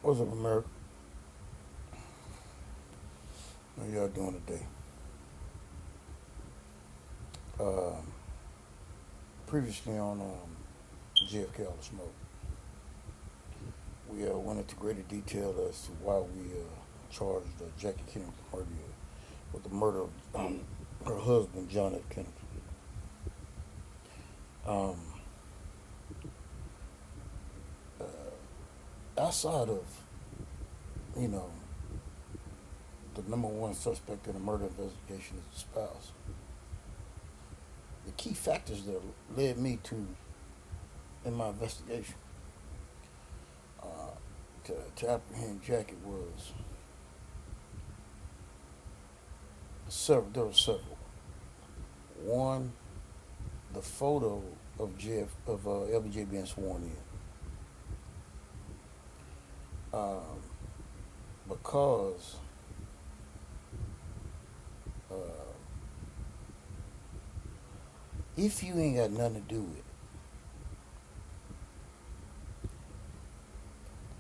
What's up, America? How y'all doing today? Um, Previously on JFK All the Smoke, we went into greater detail as to why we charged Jackie Kennedy with the murder of her husband, John F. Kennedy. Um, Outside of, you know, the number one suspect in the murder investigation is the spouse, the key factors that led me to, in my investigation, uh, to apprehend Jackie was several. There were several. One, the photo of LBJ being sworn in, because uh, if you ain't got nothing to do with it,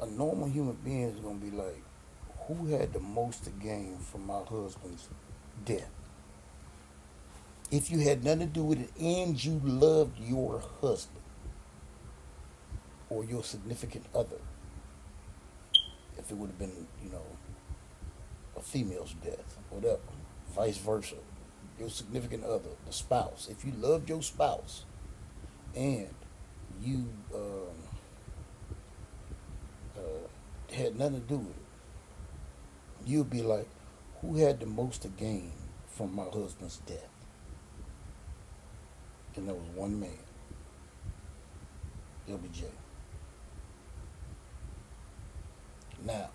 a normal human being is gonna be like, who had the most to gain from my husband's death? If you had nothing to do with it and you loved your husband or your significant other, if it would have been, a female's death, whatever, vice versa, your significant other, the spouse, if you loved your spouse and you had nothing to do with it, you'd be like, who had the most to gain from my husband's death? And there was one man, LBJ. Now,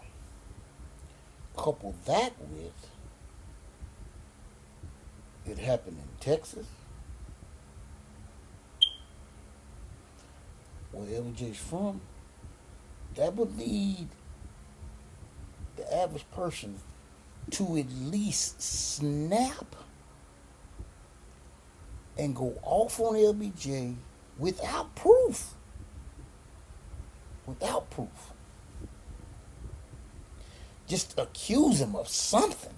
couple that with it happened in Texas, where LBJ's from, that would lead the average person to at least snap and go off on LBJ without proof. Without proof. Just accuse him of something.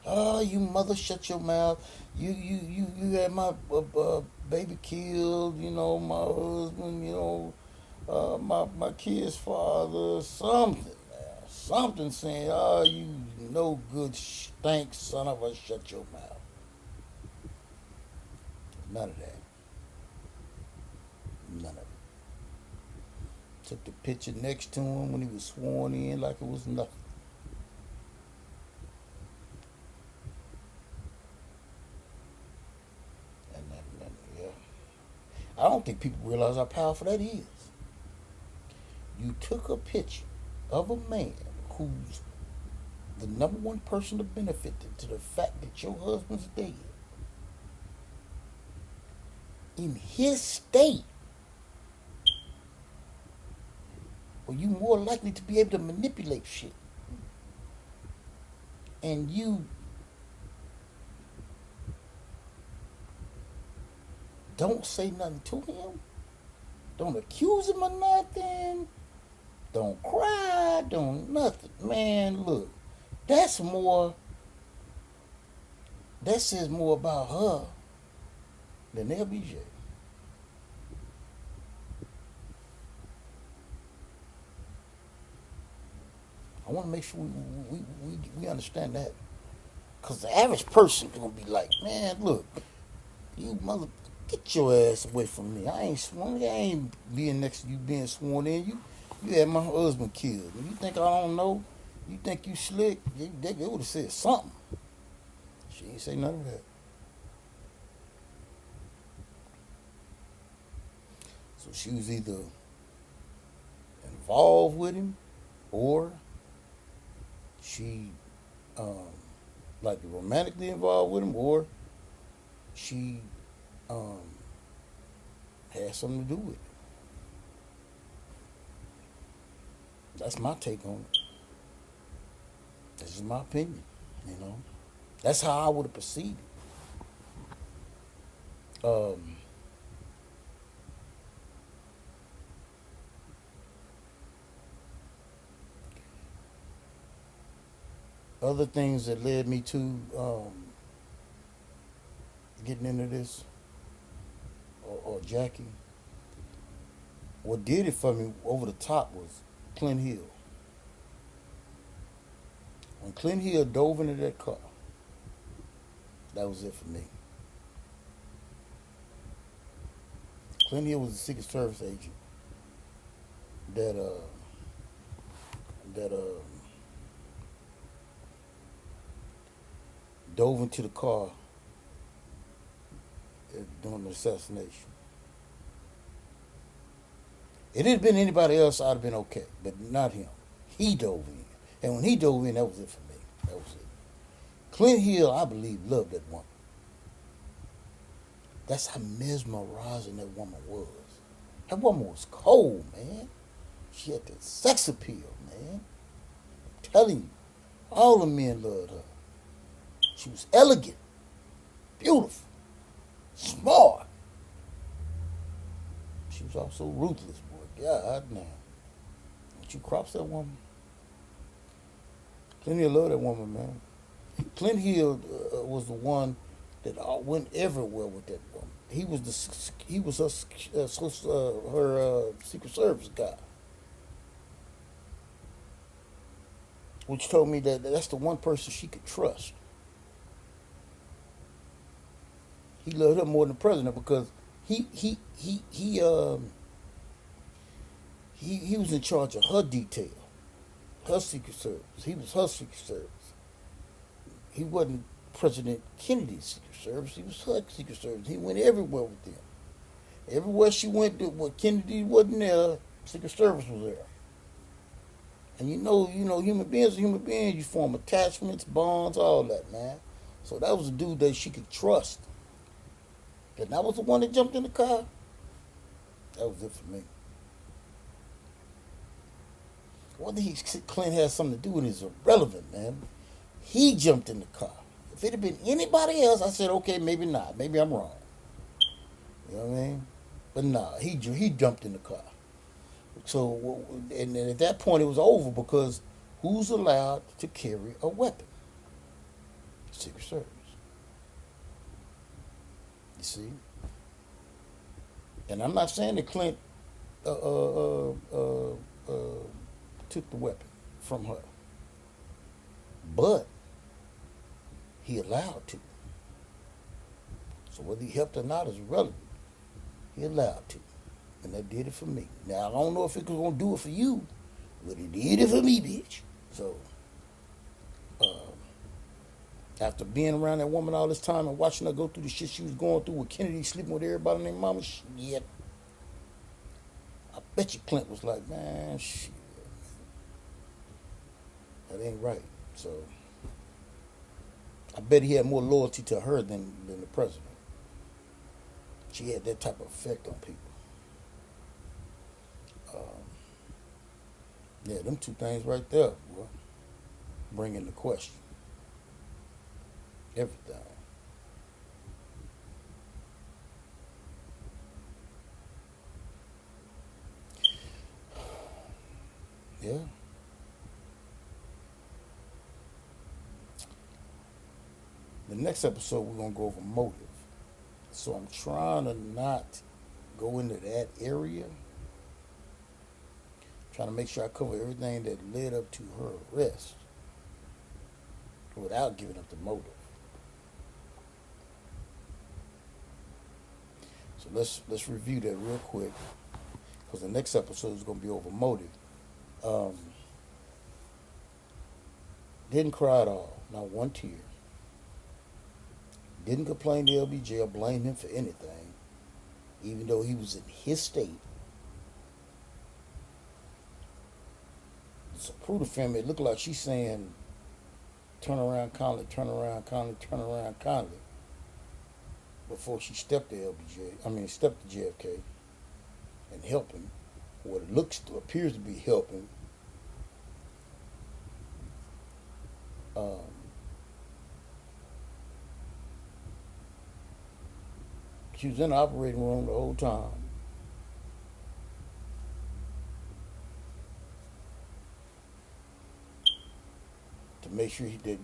Oh, you mother, shut your mouth. You had my baby killed. My husband. My kid's father. Something, man. Something saying, oh, you no good stank son of a, shut your mouth. None of that. None of it. Took the picture next to him when he was sworn in like it was nothing. Yeah. I don't think people realize how powerful that is. You took a picture of a man who's the number one person to benefit to the fact that your husband's dead in his state, where you more likely to be able to manipulate shit, and you don't say nothing to him, don't accuse him of nothing, don't cry, don't nothing. Man, look, that's more, that says more about her than LBJ. I want to make sure we understand that. Because the average person is going to be like, man, look, you mother, get your ass away from me. I ain't sworn, I ain't being next to you being sworn in. You had my husband killed. You think I don't know? You think you slick? They would have said something. She ain't say none of that. So she was either involved with him or she um, like romantically involved with him, or she um, had something to do with it. That's my take on it. This is my opinion. You know, that's how I would have proceeded. Um, Other things that led me to getting into this, or Jackie, what did it for me over the top was Clint Hill. When Clint Hill dove into that car, that was it for me. Clint Hill was a Secret Service agent that that dove into the car during the assassination. If it had been anybody else, I'd have been okay, but not him. He dove in, and when he dove in, that was it for me. That was it. Clint Hill, I believe, loved that woman. That's how mesmerizing that woman was. That woman was cold, man. She had the sex appeal, man. I'm telling you, all the men loved her. She was elegant, beautiful, smart. She was also ruthless, boy. God damn. Don't you cross that woman? Clint Hill loved that woman, man. Clint Hill was the one that went everywhere with that woman. He was her Secret Service guy, which told me that that's the one person she could trust. He loved her more than the president because he was in charge of her detail, her Secret Service. He was her Secret Service. He wasn't President Kennedy's Secret Service. He was her Secret Service. He went everywhere with them. Everywhere she went, where Kennedy wasn't there, Secret Service was there. And human beings are human beings. You form attachments, bonds, all that, man. So that was a dude that she could trust. And that was the one that jumped in the car. That was it for me. Whether Clint has something to do with it is irrelevant, man. He jumped in the car. If it had been anybody else, I said, okay, maybe not. Maybe I'm wrong. You know what I mean? But nah, he jumped in the car. So, and at that point, it was over because who's allowed to carry a weapon? Secret Service. You see? And I'm not saying that Clint took the weapon from her, but he allowed to. So whether he helped or not is irrelevant. He allowed to. And that did it for me. Now, I don't know if it was going to do it for you, but it did it for me, bitch. So, after being around that woman all this time and watching her go through the shit she was going through with Kennedy sleeping with everybody named Mama, shit, I bet you Clint was like, man, shit, that ain't right. So, I bet he had more loyalty to her than the president. She had that type of effect on people. Yeah, them two things right there, boy, bring into question everything. Yeah. The next episode, we're going to go over motive. So I'm trying to not go into that area. Trying to make sure I cover everything that led up to her arrest without giving up the motive. So let's review that real quick, because the next episode is going to be over motive. Didn't cry at all, not one tear. Didn't complain to LBJ or blame him for anything, even though he was in his state. The Zapruder family, it looked like she's saying, turn around, Conley, turn around, Conley, turn around, Conley, before she stepped to stepped to JFK and helped him. What it appears to be helping. She was in the operating room the whole time. To to make sure that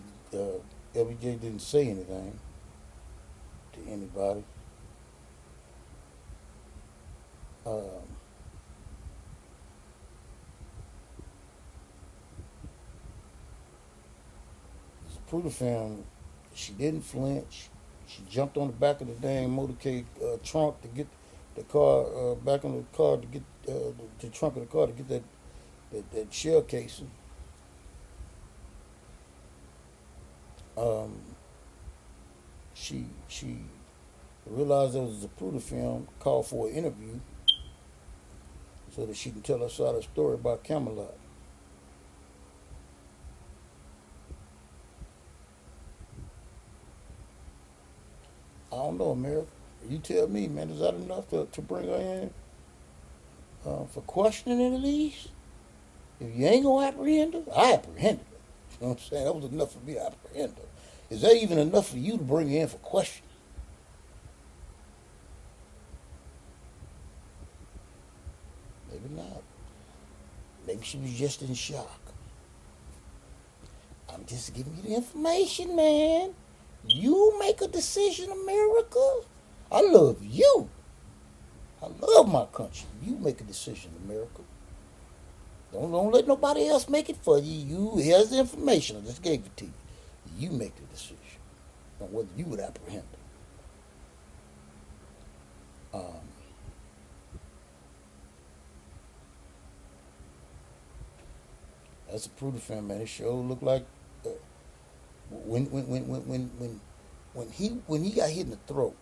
LBJ didn't say anything to anybody. Um, Zapruder film, she didn't flinch. She jumped on the back of the dang motorcade trunk to get the car back on the car to get the trunk of the car to get that shell casing. Um, she realized there was a Zapruder film, called for an interview so that she can tell her side of the story about Camelot. I don't know, America. You tell me, man. Is that enough to bring her in for questioning at least? If you ain't gonna apprehend her, I apprehend her. You know what I'm saying? That was enough for me to apprehend her. Is that even enough for you to bring her in for questioning? Maybe not. Maybe she was just in shock. I'm just giving you the information, man. You make a decision, America. I love you. I love my country. You make a decision, America. Don't let nobody else make it for you. Here's the information. I just gave it to you. You make the decision on whether you would apprehend it. That's a Pruder film, man. It sure looked like uh, when he got hit in the throat,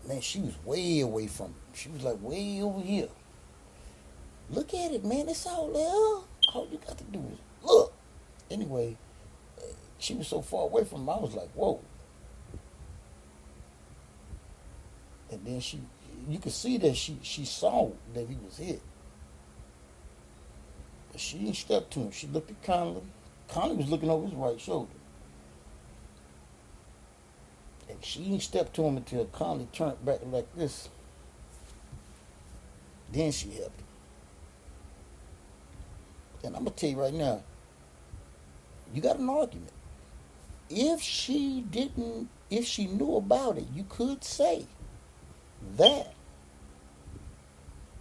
man, she was way away from him. She was like way over here. Look at it, man. It's all there. All you got to do is look. Anyway, she was so far away from him. I was like, whoa. And then you could see that she saw that he was hit. But she didn't step to him. She looked at Connolly. Connolly was looking over his right shoulder. And she didn't step to him until Connolly turned back like this. Then she helped him. And I'm going to tell you right now, you got an argument. If she knew about it, you could say that.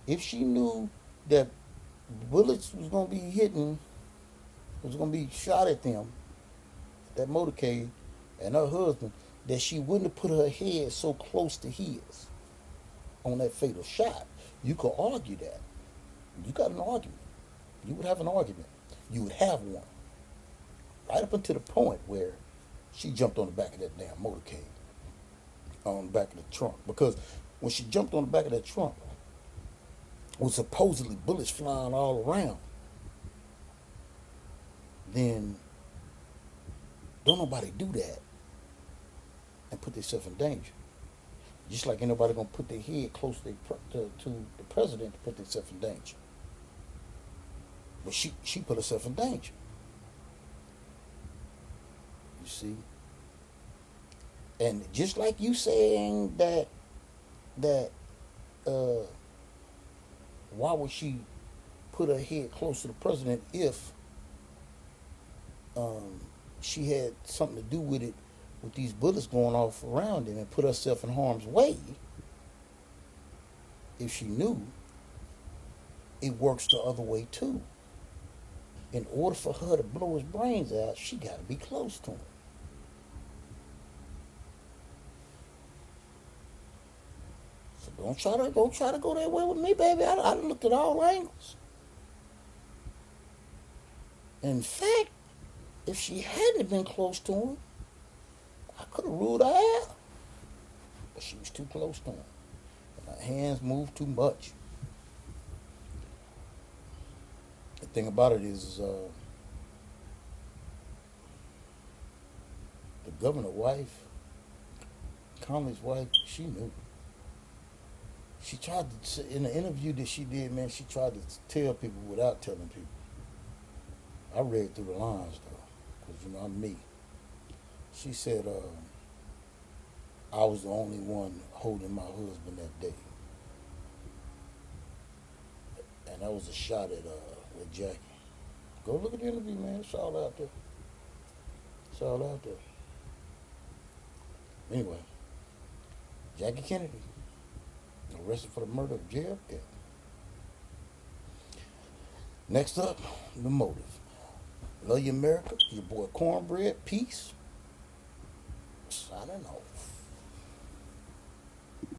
If she knew that bullets was going to be was going to be shot at them, that motorcade, and her husband, that she wouldn't have put her head so close to his on that fatal shot. You could argue that. You got an argument. You would have an argument. You would have one. Right up until the point where she jumped on the back of that damn motorcade, on the back of the trunk. Because when she jumped on the back of that trunk, with supposedly bullets flying all around, then don't nobody do that and put themselves in danger. Just like ain't nobody gonna put their head close to the president to put themselves in danger. But she put herself in danger. You see? And just like you saying that why would she put her head close to the president if she had something to do with it, with these bullets going off around him, and put herself in harm's way? If she knew, it works the other way too. In order for her to blow his brains out, she got to be close to him. So don't try to go that way with me, baby. I looked at all angles. In fact, if she hadn't been close to him, I could have ruled her out. But she was too close to him. And her hands moved too much. The thing about it is, the governor's wife, Conley's wife, she knew. She tried to, in the interview that she did, man, she tried to tell people without telling people. I read through the lines, though, because, you know, I'm me. She said, I was the only one holding my husband that day. And that was a shot at with Jackie. Go look at the interview, man. It's all out there. It's all out there. Anyway, Jackie Kennedy arrested for the murder of JFK. Next up, the motive. Love you, America. Your boy Cornbread. Peace. Signing off.